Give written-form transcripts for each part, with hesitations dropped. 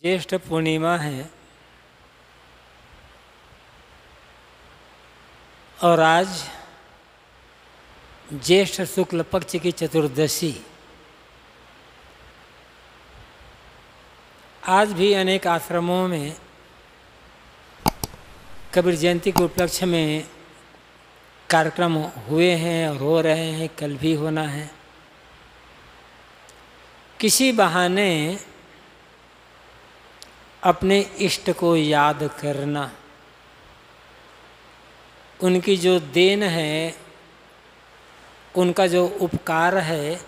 ज्येष्ठ पूर्णिमा है और आज ज्येष्ठ शुक्ल पक्ष की चतुर्दशी। आज भी अनेक आश्रमों में कबीर जयंती के उपलक्ष्य में कार्यक्रम हुए हैं और हो रहे हैं, कल भी होना है। किसी बहाने अपने इष्ट को याद करना, उनकी जो देन है, उनका जो उपकार है,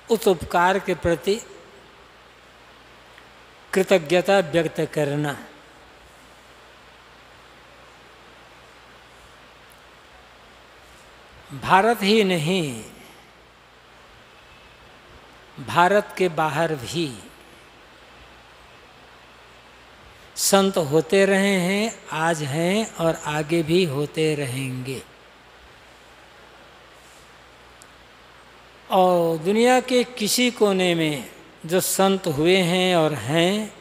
उस उपकार के प्रति कृतज्ञता व्यक्त करना। भारत ही नहीं, भारत के बाहर भी संत होते रहे हैं, आज हैं और आगे भी होते रहेंगे। और दुनिया के किसी कोने में जो संत हुए हैं और हैं,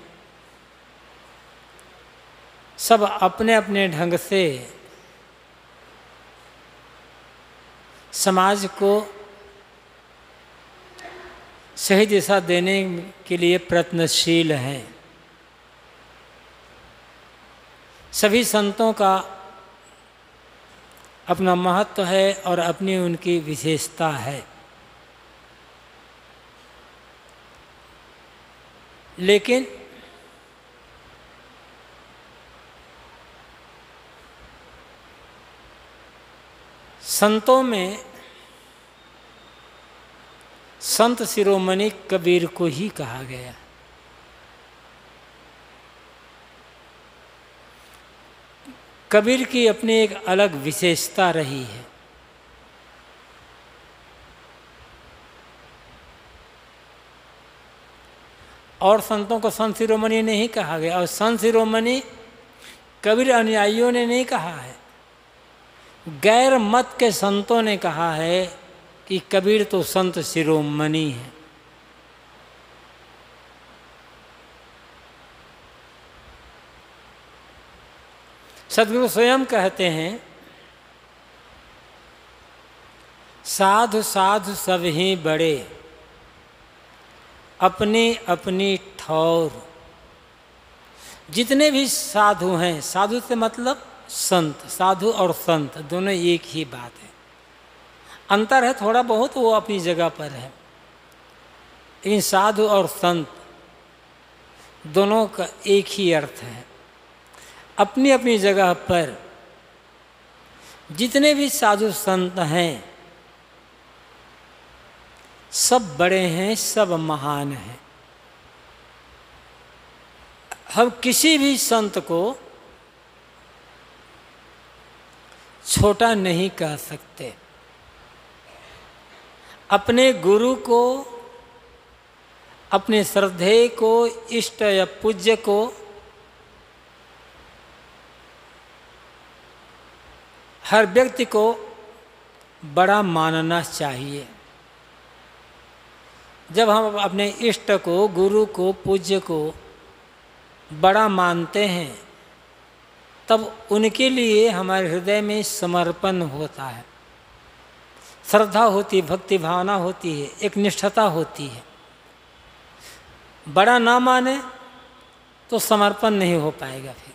सब अपने अपने ढंग से समाज को सही दिशा देने के लिए प्रयत्नशील हैं। सभी संतों का अपना महत्व है और अपनी उनकी विशेषता है। लेकिन संतों में संत शिरोमणि कबीर को ही कहा गया। कबीर की अपनी एक अलग विशेषता रही है। और संतों को संत शिरोमणि नहीं कहा गया, और संत शिरोमणि कबीर अनुयायियों ने नहीं कहा है। गैर मत के संतों ने कहा है कि कबीर तो संत शिरोमणि है। सद्गुरु स्वयं कहते हैं, साधु साधु सब ही बड़े, अपनी अपनी ठौर। जितने भी साधु हैं, साधु से मतलब संत, साधु और संत दोनों एक ही बात है। अंतर है थोड़ा बहुत, वो अपनी जगह पर है, लेकिन साधु और संत दोनों का एक ही अर्थ है। अपनी अपनी जगह पर जितने भी साधु संत हैं, सब बड़े हैं, सब महान हैं। हम किसी भी संत को छोटा नहीं कह सकते। अपने गुरु को, अपने श्रद्धेय को, इष्ट या पूज्य को हर व्यक्ति को बड़ा मानना चाहिए। जब हम अपने इष्ट को, गुरु को, पूज्य को बड़ा मानते हैं, तब उनके लिए हमारे हृदय में समर्पण होता है, श्रद्धा होती है, भक्ति भावना होती है, एक निष्ठता होती है। बड़ा ना माने तो समर्पण नहीं हो पाएगा, फिर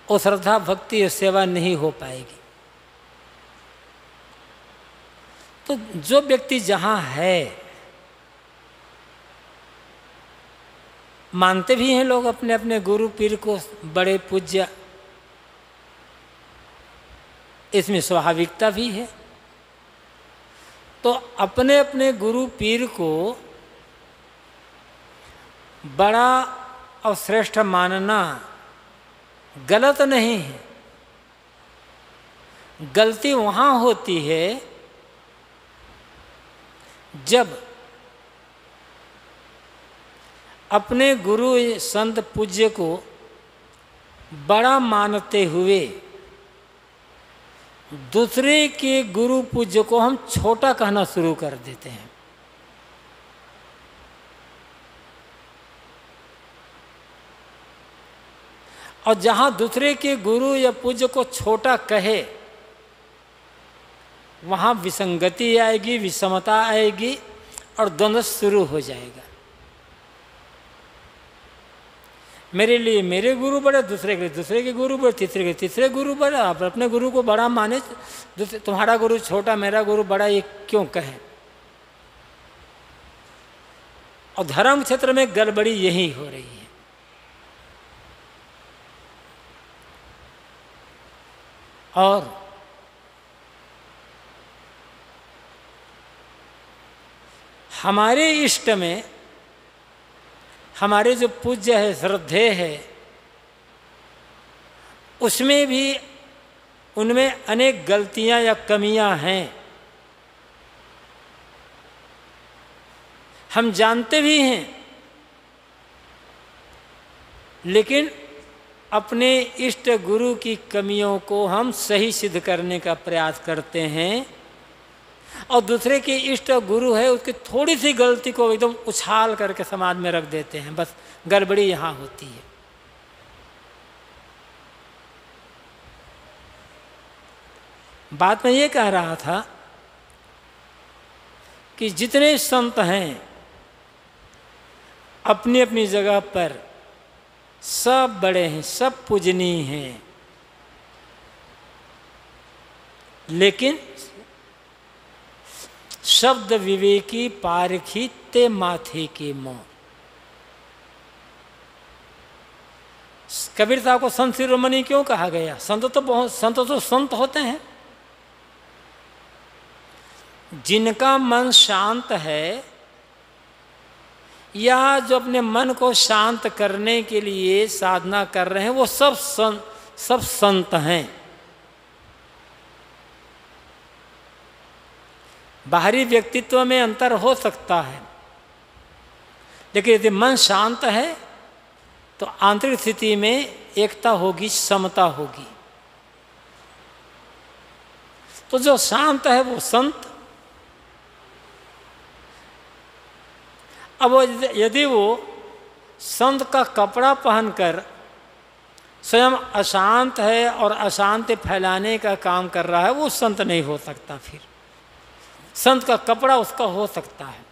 वो श्रद्धा भक्ति और सेवा नहीं हो पाएगी। तो जो व्यक्ति जहाँ है, मानते भी हैं लोग अपने अपने गुरु पीर को बड़े पूज्य, इसमें स्वाभाविकता भी है। तो अपने अपने गुरु पीर को बड़ा और श्रेष्ठ मानना गलत नहीं है। गलती वहाँ होती है जब अपने गुरु संत पूज्य को बड़ा मानते हुए दूसरे के गुरु पूज्य को हम छोटा कहना शुरू कर देते हैं। और जहाँ दूसरे के गुरु या पूज्य को छोटा कहे वहाँ विसंगति आएगी, विषमता आएगी और द्वंद्व शुरू हो जाएगा। मेरे लिए मेरे गुरु बड़े, दूसरे के लिए दूसरे के गुरु बड़े, तीसरे के तीसरे गुरु बड़े। आप अपने गुरु को बड़ा माने, दूसरे तुम्हारा गुरु छोटा, मेरा गुरु बड़ा, ये क्यों कहें? और धर्म क्षेत्र में गड़बड़ी यही हो रही है। और हमारे इष्ट में हमारे जो पूज्य है, श्रद्धेय है, उसमें भी उनमें अनेक गलतियां या कमियां हैं। हम जानते भी हैं, लेकिन अपने इष्ट गुरु की कमियों को हम सही सिद्ध करने का प्रयास करते हैं और दूसरे के इष्ट गुरु है उसकी थोड़ी सी गलती को एकदम उछाल करके समाज में रख देते हैं। बस गड़बड़ी यहाँ होती है। बात मैं ये कह रहा था कि जितने संत हैं अपनी अपनी जगह पर सब बड़े हैं, सब पूजनीय हैं, लेकिन शब्द विवेकी पारखी ते माथे के मोह। कबीर साहब को संत शिरोमणि क्यों कहा गया? संत तो संत होते हैं जिनका मन शांत है या जो अपने मन को शांत करने के लिए साधना कर रहे हैं, वो सब संत हैं। बाहरी व्यक्तित्व में अंतर हो सकता है, लेकिन यदि मन शांत है तो आंतरिक स्थिति में एकता होगी, समता होगी। तो जो शांत है वो संत। अब यदि वो संत का कपड़ा पहनकर स्वयं अशांत है और अशांति फैलाने का काम कर रहा है, वो संत नहीं हो सकता। फिर संत का कपड़ा उसका हो सकता है।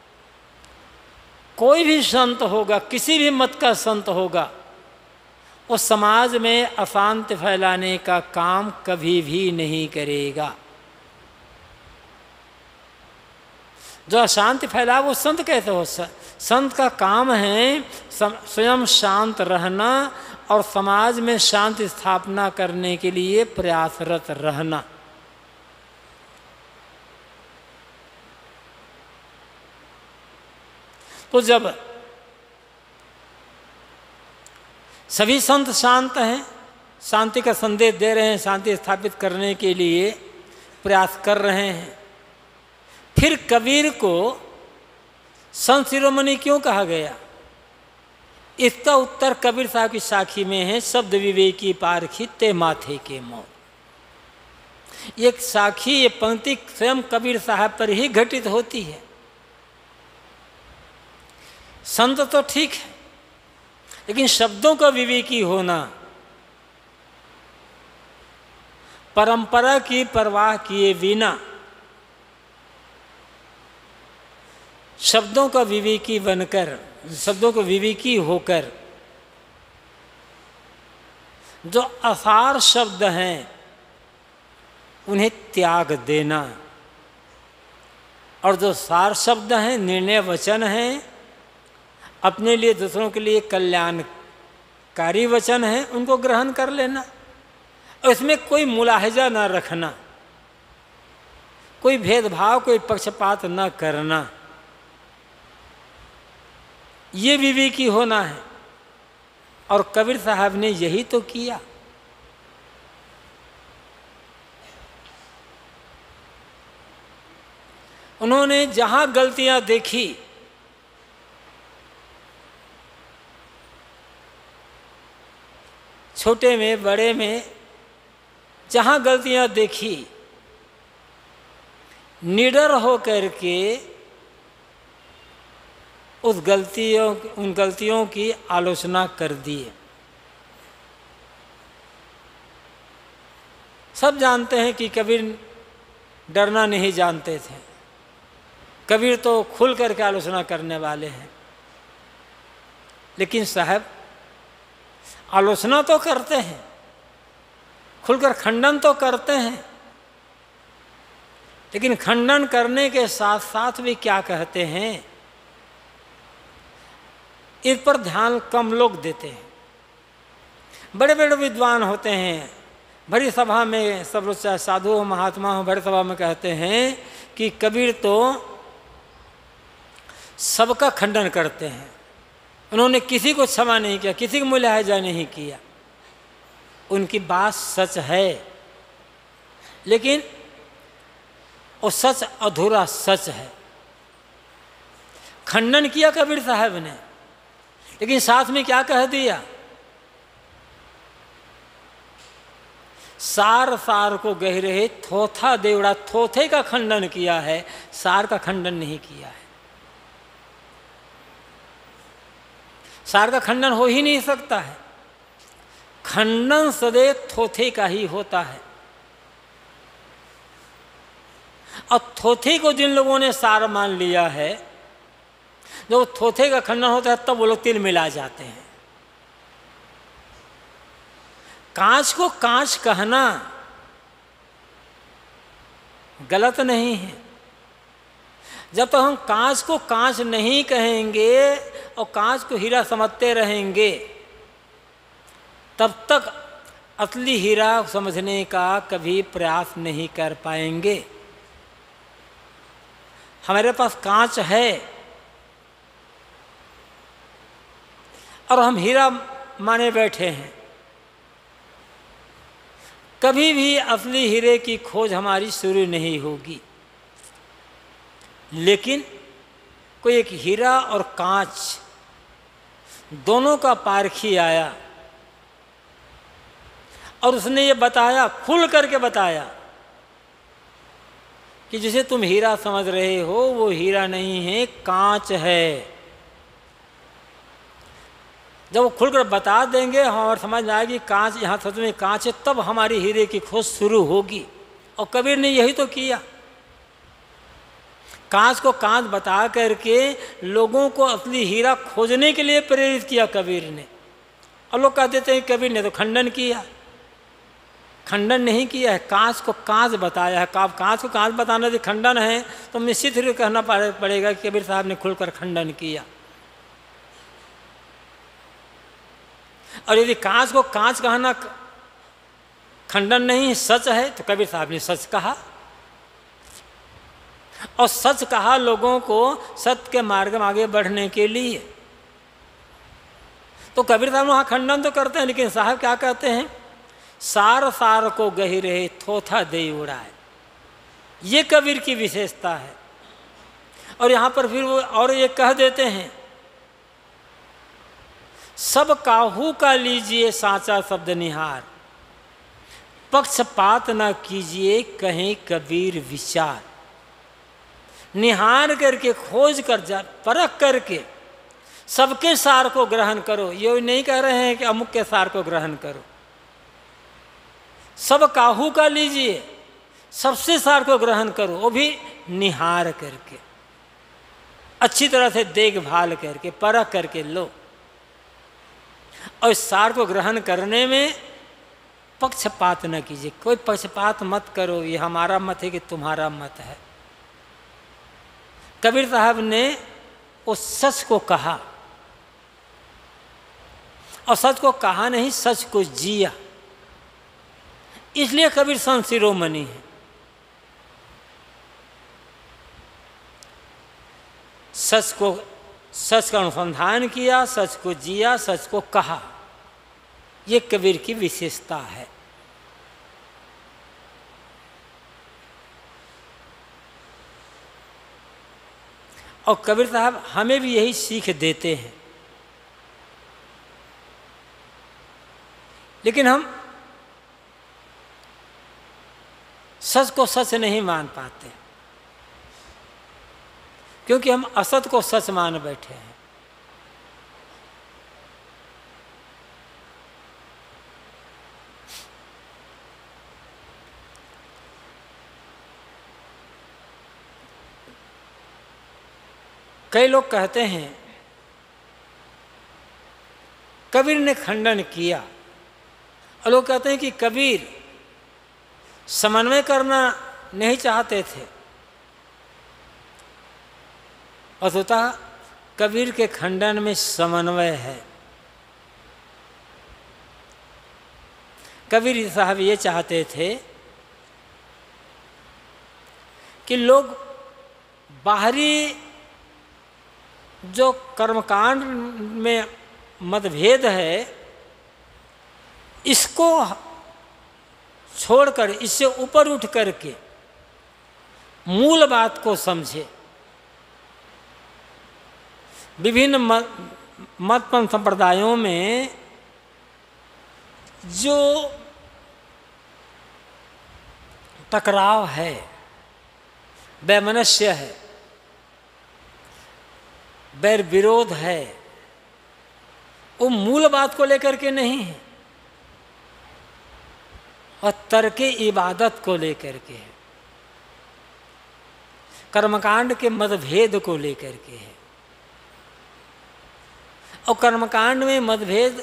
कोई भी संत होगा, किसी भी मत का संत होगा, वो समाज में अशांति फैलाने का काम कभी भी नहीं करेगा। जो अशांति फैला वो संत कैसे हो? संत का काम है स्वयं शांत रहना और समाज में शांति स्थापना करने के लिए प्रयासरत रहना। तो जब सभी संत शांत हैं, शांति का संदेश दे रहे हैं, शांति स्थापित करने के लिए प्रयास कर रहे हैं, फिर कबीर को संत शिरोमणि क्यों कहा गया? इसका उत्तर कबीर साहब की साखी में है, शब्द विवेकी पारखी ते माथे के मोह। ये साखी, ये पंक्ति स्वयं कबीर साहब पर ही घटित होती है। संत तो ठीक है, लेकिन शब्दों का विवेकी होना, परंपरा की परवाह किए बिना शब्दों का विवेकी बनकर, शब्दों को विवेकी होकर जो असार शब्द हैं उन्हें त्याग देना, और जो सार शब्द हैं, निर्णय वचन हैं, अपने लिए दूसरों के लिए कल्याणकारी वचन हैं, उनको ग्रहण कर लेना और इसमें कोई मुलाहजा ना रखना, कोई भेदभाव, कोई पक्षपात ना करना, ये विवेकी होना है। और कबीर साहब ने यही तो किया। उन्होंने जहां गलतियां देखी, छोटे में बड़े में जहां गलतियां देखी, निडर होकर के उन गलतियों की आलोचना कर दी। सब जानते हैं कि कबीर डरना नहीं जानते थे। कबीर तो खुल करके आलोचना करने वाले हैं। लेकिन साहब आलोचना तो करते हैं, खुलकर खंडन तो करते हैं, लेकिन खंडन करने के साथ साथ भी क्या कहते हैं, इस पर ध्यान कम लोग देते हैं। बड़े बड़े विद्वान होते हैं, बड़ी सभा में सब लोग, चाहे साधु हो महात्मा हो, बड़ी सभा में कहते हैं कि कबीर तो सबका खंडन करते हैं, उन्होंने किसी को क्षमा नहीं किया, किसी को मुलाहिजा नहीं किया। उनकी बात सच है, लेकिन वो सच अधूरा सच है। खंडन किया कबीर साहब ने, लेकिन साथ में क्या कह दिया, सार सार को गह रहे थोथा देवड़ा, थोथे का खंडन किया है, सार का खंडन नहीं किया है। सार का खंडन हो ही नहीं सकता है, खंडन सदैव थोथे का ही होता है। और थोथे को जिन लोगों ने सार मान लिया है, जब थोथे का खंडन होता है तब वो लोग तिल मिला जाते हैं। कांच को कांच कहना गलत नहीं है। जब तक हम कांच को कांच नहीं कहेंगे और कांच को हीरा समझते रहेंगे, तब तक असली हीरा समझने का कभी प्रयास नहीं कर पाएंगे। हमारे पास कांच है और हम हीरा माने बैठे हैं, कभी भी असली हीरे की खोज हमारी शुरू नहीं होगी। लेकिन कोई एक हीरा और कांच दोनों का पारखी आया और उसने ये बताया, खुल करके बताया कि जिसे तुम हीरा समझ रहे हो वो हीरा नहीं है, कांच है। जब वो खुलकर बता देंगे और समझ में आएगी कांच, यहाँ सच में कांच है, तब हमारी हीरे की खोज शुरू होगी। और कबीर ने यही तो किया, कांच को कांच बता करके लोगों को असली हीरा खोजने के लिए प्रेरित किया कबीर ने। और लोग कह देते हैं कबीर ने तो खंडन किया। खंडन नहीं किया है, कांच को कांच बताया है। कांच को कांच बताना यदि खंडन है तो निश्चित ही कहना पड़ेगा कि कबीर साहब ने खुलकर खंडन किया। और यदि कांच को कांच कहना खंडन नहीं सच है तो कबीर साहब ने सच कहा, और सच कहा लोगों को सत्य के मार्ग में आगे बढ़ने के लिए। तो कबीर साहब वहाँ खंडन तो करते हैं, लेकिन साहब क्या कहते हैं, सार सार को गही रहे थोथा दे उड़ाए। ये कबीर की विशेषता है। और यहाँ पर फिर वो और ये कह देते हैं, सब काहू का लीजिए साचा शब्द निहार, पक्षपात न कीजिए कहीं कबीर विचार। निहार करके खोज कर जा परख करके सबके सार को ग्रहण करो। ये नहीं कह रहे हैं कि अमुक के सार को ग्रहण करो, सब काहू का लीजिए, सबसे सार को ग्रहण करो, वो भी निहार करके, अच्छी तरह से देखभाल करके, परख करके लो। और इस सार को ग्रहण करने में पक्षपात न कीजिए, कोई पक्षपात मत करो, ये हमारा मत है कि तुम्हारा मत है। कबीर साहब ने उस सच को कहा, और सच को कहा नहीं, सच को जिया। इसलिए कबीर संत शिरोमणि है। सच का अनुसंधान किया, सच को जिया, सच को कहा, ये कबीर की विशेषता है। और कबीर साहब हमें भी यही सीख देते हैं। लेकिन हम सच को सच नहीं मान पाते, क्योंकि हम असत को सच मान बैठे हैं। कई लोग कहते हैं कबीर ने खंडन किया, और लोग कहते हैं कि कबीर समन्वय करना नहीं चाहते थे। वस्तुतः कबीर के खंडन में समन्वय है। कबीर साहब ये चाहते थे कि लोग बाहरी जो कर्मकांड में मतभेद है इसको छोड़कर, इससे ऊपर उठ करके मूल बात को समझे। विभिन्न मत संप्रदायों में जो टकराव है, वैमनस्य है, बैर विरोध है, वो मूल बात को लेकर के नहीं है और तर्क इबादत को लेकर के है, कर्मकांड के मतभेद को लेकर के है। और कर्मकांड में मतभेद,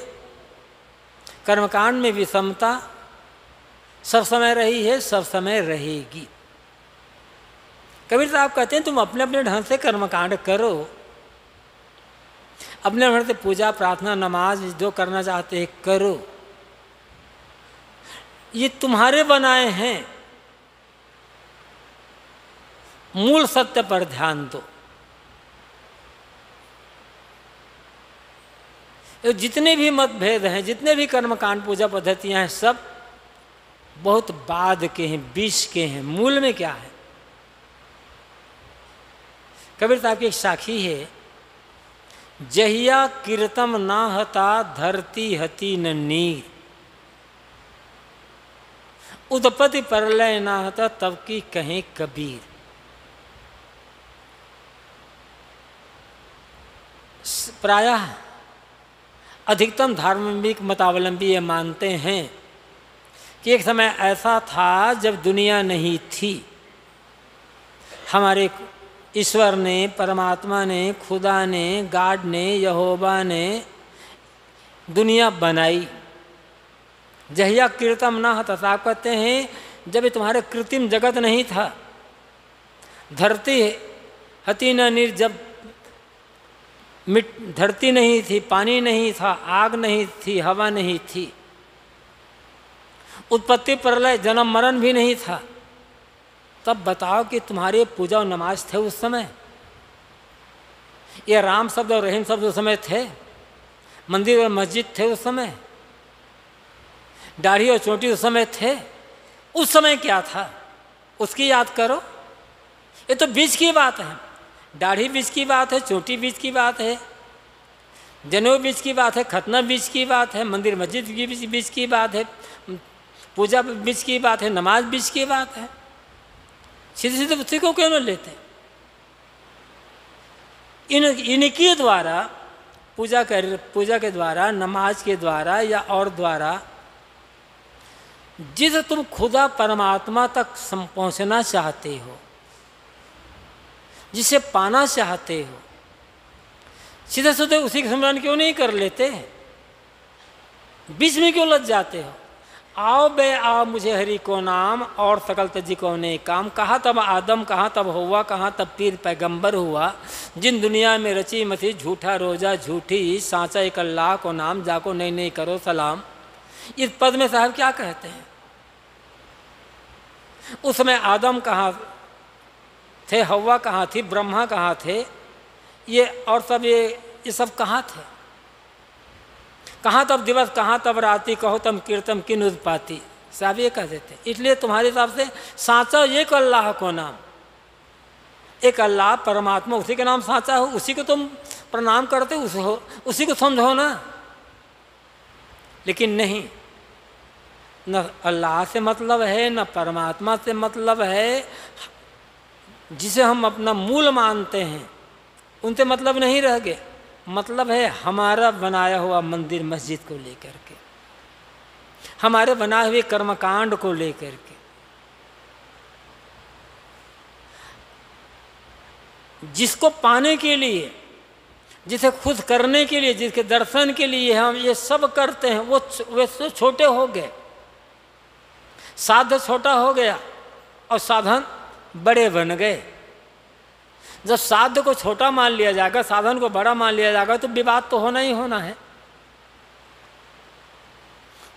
कर्मकांड में विषमता सब समय रही है, सब समय रहेगी। कबीर साहब कहते हैं तुम अपने अपने ढंग से कर्मकांड करो, अपने ढंग से पूजा प्रार्थना नमाज जो करना चाहते हैं करो, ये तुम्हारे बनाए हैं। मूल सत्य पर ध्यान दो। जितने भी मतभेद हैं, जितने भी कर्मकांड पूजा पद्धतियां हैं, सब बहुत बाद के हैं, बीच के हैं। मूल में क्या है? कबीर साहब की एक साखी है, जहिया कीर्तम ना हता धरती हती न नीर, उत्पत्ति परलय ना हता तब की कहें कबीर। प्रायः अधिकतम धार्मिक मतावलंबी ये मानते हैं कि एक समय ऐसा था जब दुनिया नहीं थी, हमारे ईश्वर ने, परमात्मा ने, खुदा ने, गॉड ने, यहोवा ने दुनिया बनाई। जहिया कीर्तम ना हता, साहब कहते हैं जब ये तुम्हारे कृत्रिम जगत नहीं था, धरती हती न नीर, जब धरती नहीं थी, पानी नहीं था, आग नहीं थी, हवा नहीं थी, उत्पत्ति प्रलय जन्म मरण भी नहीं था, तब बताओ कि तुम्हारे पूजा और नमाज थे उस समय? ये राम शब्द और रहीम शब्द उस समय थे? मंदिर और मस्जिद थे उस समय? दाढ़ी और चोटी उस समय थे? उस समय क्या था उसकी याद करो। ये तो बीच की बात है। दाढ़ी बीच की बात है, चोटी बीच की बात है, जनेऊ बीच की बात है, खतना बीच की बात है, मंदिर मस्जिद बीच की बात है, पूजा बीच की बात है, नमाज बीच की बात है। सीधे सीधे उसी को क्यों न लेते? इनके द्वारा पूजा के द्वारा, नमाज के द्वारा या और द्वारा जिसे तुम खुदा परमात्मा तक पहुंचना चाहते हो, जिसे पाना चाहते हो, सीधे सीधे उसी का स्मरण क्यों नहीं कर लेते? बीच में क्यों लग जाते हो? आओ बे आओ मुझे हरि को नाम, और सकल तजी को ने काम। कहाँ तब आदम, कहाँ तब हुआ, कहाँ तब पीर पैगंबर हुआ, जिन दुनिया में रची मसी झूठा रोजा झूठी, सांचा एक अल्लाह को नाम, जाको नहीं नहीं करो सलाम। इस पद में साहब क्या कहते हैं? उस समय आदम कहाँ थे, हव्वा कहाँ थी, ब्रह्मा कहाँ थे, ये और सब ये सब कहाँ थे? कहाँ तब दिवस, कहाँ तब राति, कहो तम कीर्तम किन उत्पाती। साहब ये कह देते। इसलिए तुम्हारे हिसाब से साचा एक अल्लाह को नाम, एक अल्लाह परमात्मा, उसी के नाम साचा हो, उसी को तुम प्रणाम करते हो, उसी को समझो ना। लेकिन नहीं, न अल्लाह से मतलब है, न परमात्मा से मतलब है। जिसे हम अपना मूल मानते हैं उनसे मतलब नहीं रह गए। मतलब है हमारा बनाया हुआ मंदिर मस्जिद को लेकर के, हमारे बनाए हुए कर्मकांड को लेकर के। जिसको पाने के लिए, जिसे खुद करने के लिए, जिसके दर्शन के लिए हम ये सब करते हैं, वे तो छोटे हो गए, साध्य छोटा हो गया और साधन बड़े बन गए। जब साध्य को छोटा मान लिया जाएगा, साधन को बड़ा मान लिया जाएगा, तो विवाद तो होना ही होना है।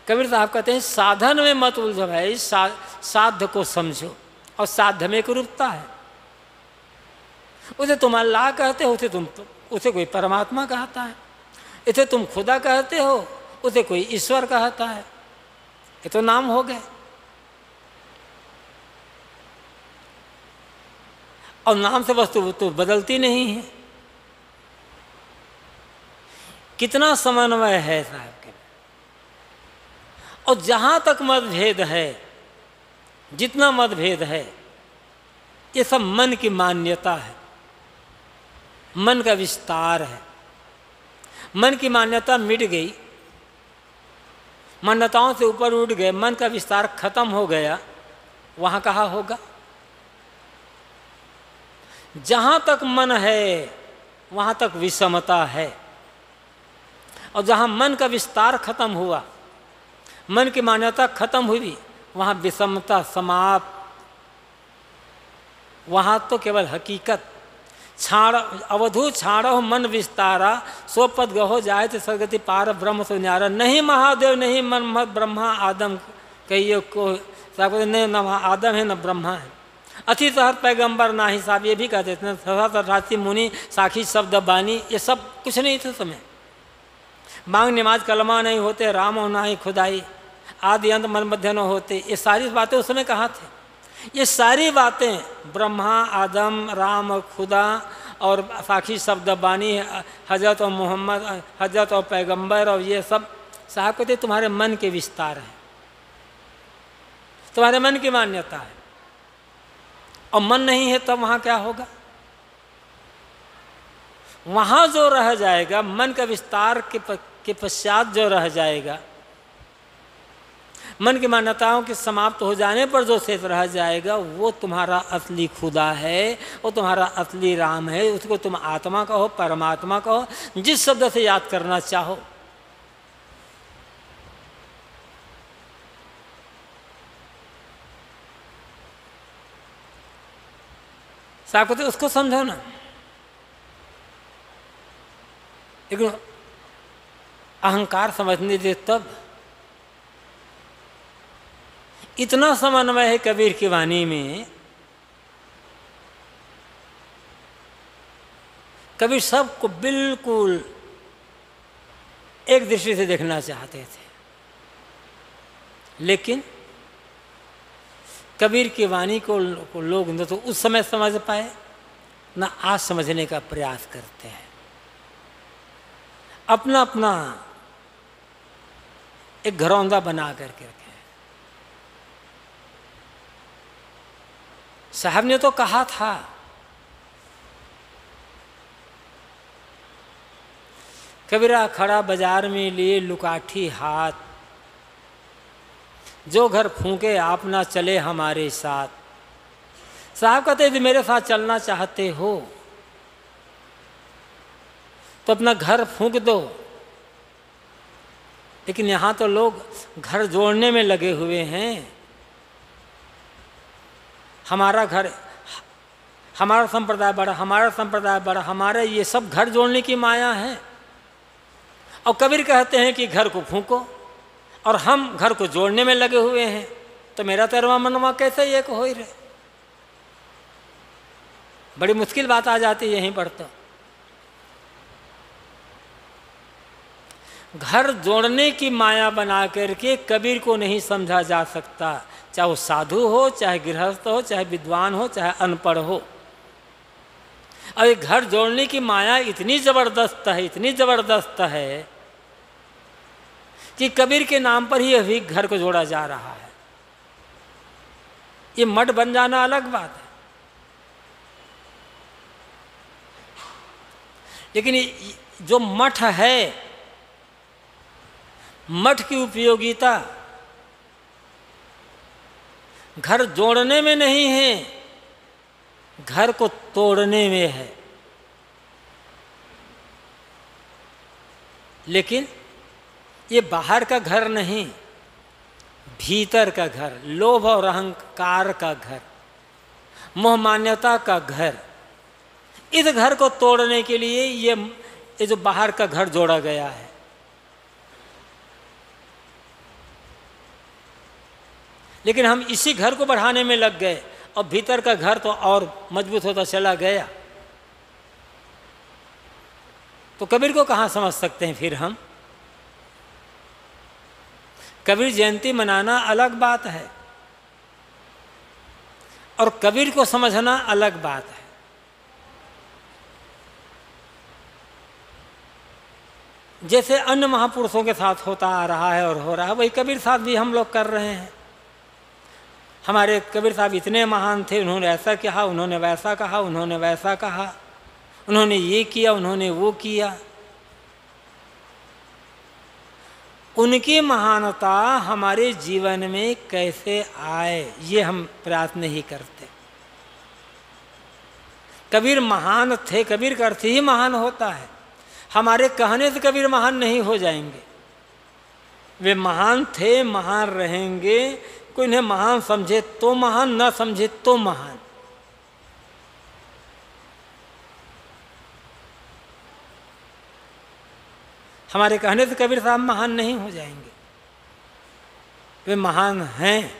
कबीर साहब कहते हैं साधन में मत उलझो भाई, साध्य को समझो, और साध्य में एक रूपता है। उसे तुम अल्लाह कहते हो, उसे कोई परमात्मा कहता है, इसे तुम खुदा कहते हो, उसे कोई ईश्वर कहता है। ये तो नाम हो गए, और नाम से वस्तु तो बदलती नहीं है। कितना समन्वय है साहब के। और जहाँ तक मतभेद है, जितना मतभेद है, ये सब मन की मान्यता है, मन का विस्तार है। मन की मान्यता मिट गई, मान्यताओं से ऊपर उठ गए, मन का विस्तार खत्म हो गया, वहाँ कहाँ होगा? जहाँ तक मन है वहाँ तक विषमता है, और जहाँ मन का विस्तार खत्म हुआ, मन की मान्यता खत्म हुई, वहाँ विषमता समाप्त। वहाँ तो केवल हकीकत। छाड़ अवधू छाड़ो मन विस्तारा, सो पद गहो जाए तो सदगति पार ब्रह्म सो न्यारा। नहीं महादेव नहीं मन मत ब्रह्मा आदम कहिए को, नहीं न आदम है न ब्रह्मा है। अति सहत पैगंबर ना ही साहब ये भी कहते थे, राशि मुनि साखी शब्द बानी, ये सब कुछ नहीं थे समय। मांग नमाज कलमा नहीं होते, राम हो ना ही खुदाई, आदि अंत मन मध्य न होते, ये सारी बातें उस समय कहाँ थे? ये सारी बातें ब्रह्मा आदम राम खुदा और साखी शब्द बानी, हजरत और मोहम्मद, हजरत और पैगंबर, और ये सब साहब कहते तुम्हारे मन के विस्तार हैं, तुम्हारे मन की मान्यता है। और मन नहीं है तब वहाँ क्या होगा? वहाँ जो रह जाएगा, मन का विस्तार के पश्चात जो रह जाएगा, मन की मान्यताओं के समाप्त हो जाने पर जो शेष रह जाएगा, वो तुम्हारा असली खुदा है, वो तुम्हारा असली राम है। उसको तुम आत्मा कहो, परमात्मा कहो, जिस शब्द से याद करना चाहो। साहब कहते उसको समझो ना। लेकिन अहंकार समझने दे तब। इतना समन्वय है कबीर की वाणी में। कबीर सबको बिल्कुल एक दृष्टि से देखना चाहते थे, लेकिन कबीर की वाणी को लोग न तो उस समय समझ पाए, न आज समझने का प्रयास करते हैं। अपना अपना एक घरौंदा बना करके रखे। साहब ने तो कहा था, कबीरा खड़ा बाजार में लिए लुकाठी हाथ, जो घर फूंके आप ना चले हमारे साथ। साहब कहते यदि मेरे साथ चलना चाहते हो तो अपना घर फूंक दो। लेकिन यहाँ तो लोग घर जोड़ने में लगे हुए हैं। हमारा घर, हमारा संप्रदाय बड़ा, हमारा संप्रदाय बड़ा, हमारे ये सब घर जोड़ने की माया है। और कबीर कहते हैं कि घर को फूंको, और हम घर को जोड़ने में लगे हुए हैं, तो मेरा तेरवा मनवा कैसे एक हो ही रहे? बड़ी मुश्किल बात आ जाती है यहीं पर। तो घर जोड़ने की माया बना करके कबीर को नहीं समझा जा सकता, चाहे वो साधु हो, चाहे गृहस्थ हो, चाहे विद्वान हो, चाहे अनपढ़ हो। और ये घर जोड़ने की माया इतनी जबरदस्त है, इतनी जबरदस्त है कि कबीर के नाम पर ही अभी घर को जोड़ा जा रहा है। ये मठ बन जाना अलग बात है, लेकिन जो मठ है, मठ की उपयोगिता घर जोड़ने में नहीं है, घर को तोड़ने में है, लेकिन ये बाहर का घर नहीं, भीतर का घर, लोभ और अहंकार का घर, मोह मान्यता का घर। इस घर को तोड़ने के लिए ये जो बाहर का घर जोड़ा गया है। लेकिन हम इसी घर को बढ़ाने में लग गए और भीतर का घर तो और मजबूत होता चला गया। तो कबीर को कहाँ समझ सकते हैं फिर हम? कबीर जयंती मनाना अलग बात है और कबीर को समझना अलग बात है। जैसे अन्य महापुरुषों के साथ होता आ रहा है और हो रहा है, वही कबीर साथ भी हम लोग कर रहे हैं। हमारे कबीर साहब इतने महान थे, उन्होंने ऐसा कहा, उन्होंने वैसा कहा, उन्होंने वैसा कहा, उन्होंने ये किया, उन्होंने वो किया। उनकी महानता हमारे जीवन में कैसे आए, ये हम प्रयास नहीं करते। कबीर महान थे, कबीर का अर्थ ही महान होता है। हमारे कहने से कबीर महान नहीं हो जाएंगे। वे महान थे, महान रहेंगे। कोई इन्हें महान समझे तो महान, न समझे तो महान। हमारे कहने से कबीर साहब महान नहीं हो जाएंगे, वे महान हैं।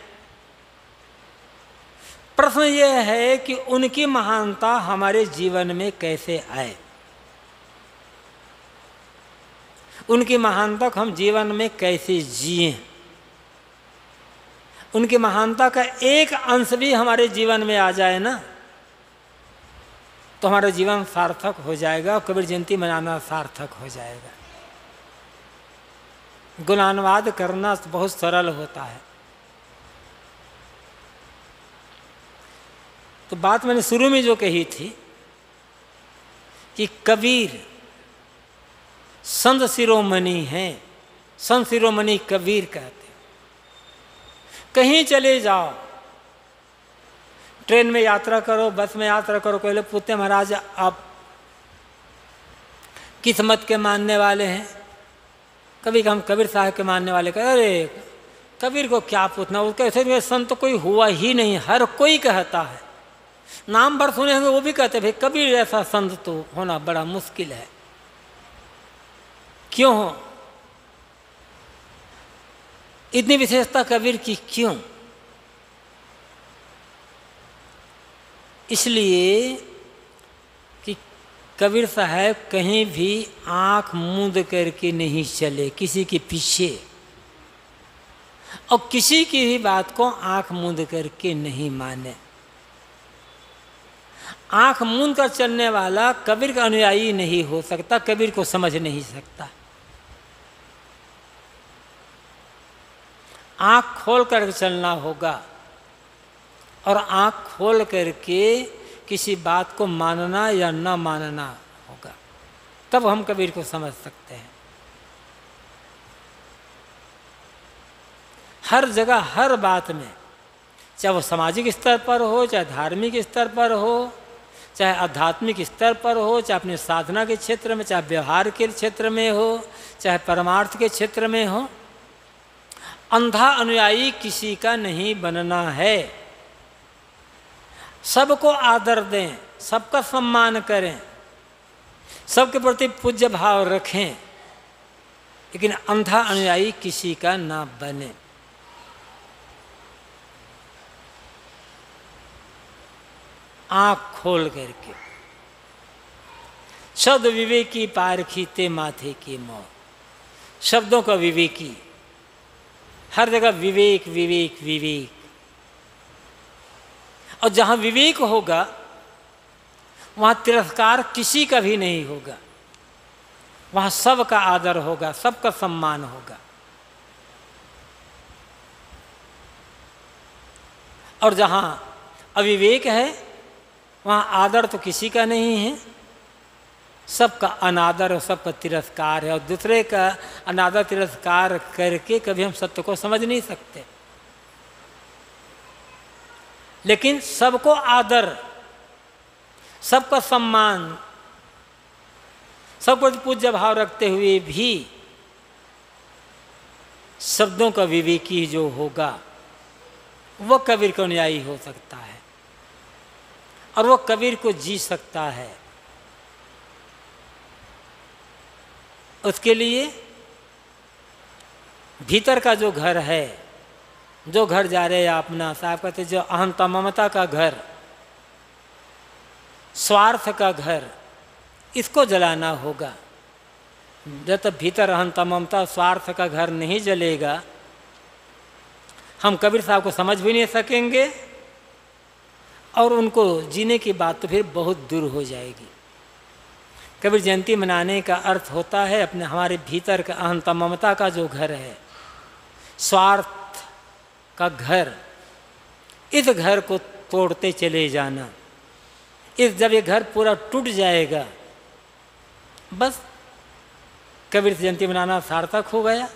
प्रश्न यह है कि उनकी महानता हमारे जीवन में कैसे आए, उनकी महानता को हम जीवन में कैसे जिए। उनकी महानता का एक अंश भी हमारे जीवन में आ जाए ना, तो हमारा जीवन सार्थक हो जाएगा, कबीर जयंती मनाना सार्थक हो जाएगा। गुणानुवाद करना बहुत सरल होता है। तो बात मैंने शुरू में जो कही थी कि कबीर संत शिरोमणि हैं, संत शिरोमणि कबीर कहते। कहीं चले जाओ, ट्रेन में यात्रा करो, बस में यात्रा करो, कोई लोग पूछते महाराज आप किस मत के मानने वाले हैं? कभी हम कबीर साहब के मानने वाले कहते, अरे कबीर को क्या पूछना, उसके ऐसे संत तो कोई हुआ ही नहीं। हर कोई कहता है, नाम भर सुने होंगे वो भी कहते भाई कबीर ऐसा संत तो होना बड़ा मुश्किल है। क्यों हो इतनी विशेषता कबीर की, क्यों? इसलिए कि कबीर साहब कहीं भी आंख मूंद करके नहीं चले किसी के पीछे, और किसी की भी बात को आंख मूंद करके नहीं माने। आंख मूंद कर चलने वाला कबीर का अनुयायी नहीं हो सकता, कबीर को समझ नहीं सकता। आंख खोल कर चलना होगा और आंख खोल करके किसी बात को मानना या न मानना होगा, तब हम कबीर को समझ सकते हैं। हर जगह हर बात में, चाहे वो सामाजिक स्तर पर हो, चाहे धार्मिक स्तर पर हो, चाहे आध्यात्मिक स्तर पर हो, चाहे अपने साधना के क्षेत्र में, चाहे व्यवहार के क्षेत्र में हो, चाहे परमार्थ के क्षेत्र में हो, अंधा अनुयायी किसी का नहीं बनना है। सबको आदर दें, सबका सम्मान करें, सबके प्रति पूज्य भाव रखें, लेकिन अंधा अनुयायी किसी का ना बने। आँख खोल करके शब्द विवेकी पारखी ते माथे की मोह, शब्दों का विवेकी, हर जगह विवेक विवेक विवेक। और जहाँ विवेक होगा वहाँ तिरस्कार किसी का भी नहीं होगा, वहाँ सबका आदर होगा, सबका सम्मान होगा। और जहाँ अविवेक है वहाँ आदर तो किसी का नहीं है, सबका अनादर और सबका तिरस्कार है। और दूसरे का अनादर तिरस्कार करके कभी हम सत्य को समझ नहीं सकते। लेकिन सबको आदर सबका सम्मान, सबको पूज्य भाव रखते हुए भी शब्दों का विवेकी जो होगा वो कबीर का अनुयायी हो सकता है और वो कबीर को जी सकता है। उसके लिए भीतर का जो घर है, जो घर जा रहे हैं अपना, साहब कहते जो अहंता ममता का घर, स्वार्थ का घर, इसको जलाना होगा। जब तक भीतर अहंता ममता स्वार्थ का घर नहीं जलेगा, हम कबीर साहब को समझ भी नहीं सकेंगे और उनको जीने की बात तो फिर बहुत दूर हो जाएगी। कबीर जयंती मनाने का अर्थ होता है अपने हमारे भीतर का अहंता ममता का जो घर है, स्वार्थ का घर, इस घर को तोड़ते चले जाना। जब ये घर पूरा टूट जाएगा, बस कबीर जयंती मनाना सार्थक हो गया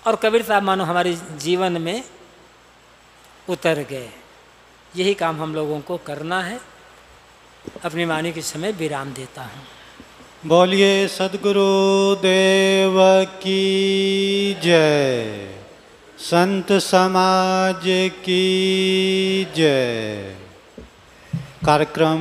और कबीर साहब मानो हमारे जीवन में उतर गए। यही काम हम लोगों को करना है। अपनी वाणी के समय विराम देता हूँ। बोलिए सद्गुरु देव की जय, संत समाज की जय। कार्यक्रम